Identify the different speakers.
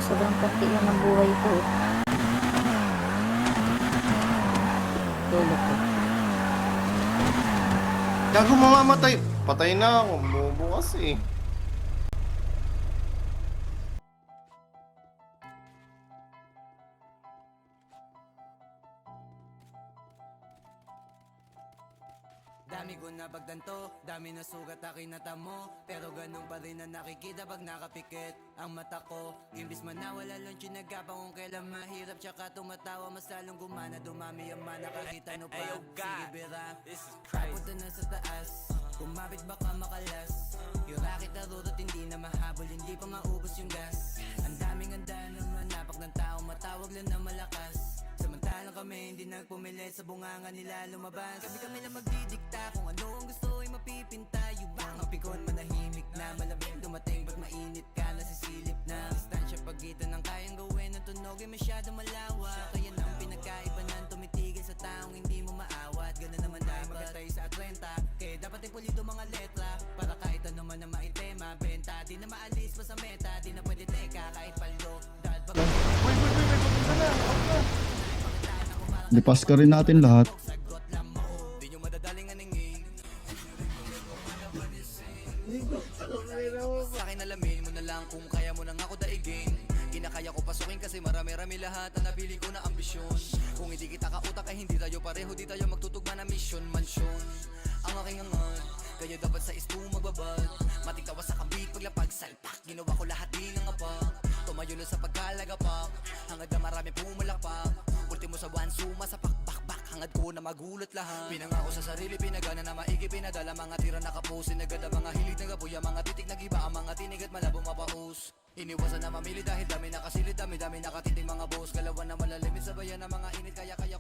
Speaker 1: sobrang konti lang ng buhay ko. Tulog ko.
Speaker 2: Gago, mamamatay. Patay na ako. Bobo kasi.
Speaker 3: Dami ko na pagtanto, dami na sugat aking natamo. Pero ganun pa rin na nakikita pag nakapikit ang mata ko. Imbis man nawala lang sinagapa kung kailan mahirap tsaka tumatawa. Mas lalong gumana, dumami ang mana kakita no pa. Sige bira, papunta na sa taas. Kumapit baka makalas. Yung racket na rurot hindi na mahabol, hindi pa maubos yung gas. Ang daming handa na manapak ng tao, matawag lang na malakas. Samantalang kami hindi nagpumili sa bunganga nila lumabas. Kami lang magdidikta kung ano ang gusto ay mapipinta. Yung mga pikon manahimik na malamig dumating pag mainit ka nasisilip na. Distansya pagitan ng kayang gawin ng tunog ay masyado malawa. Kaya nang pinagkaiba ng tumitigil sa taong hindi mo maawat. Ganun naman tayo magatay sa 30. Kaya dapat ay pulido mga letra para kahit ano man na maitema. Benta di na maalis pa sa meta. Di na pwede teka kahit palo. Dahil pag
Speaker 4: Lipas ka rin natin lahat.
Speaker 3: di nyo madadaling aningin. Sa akin alamin mo na lang kung kaya mo nang ako daigin. Kinakaya ko pasukin kasi marami-rami lahat ang napili ko na ambisyon. Kung hindi kita kautak ay hindi tayo pareho, di tayo magtutugma na mission, mansyon. Ang aking hangad, kaya dapat sa isto magbabad. Mating tawa sa kabig, paglapag, salpak. Ginawa ko lahat din ng apak. Tumayo na sa pagkalagapak, hangad na marami pumalakpak. Ultimo sa one suma sa pakbakbak, hangad ko na magulat lahat. Pinangako sa sarili, pinagana na maigi, pinadala mga tira nakaposin. Nagada mga hilig, nagapuya, mga titik nagiba, ang mga tinig at malabo mapahus. Iniwasan na mamili dahil dami nakasilid, dami nakatinding mga boss. Galawan na malalimit sa bayan ng mga init, kaya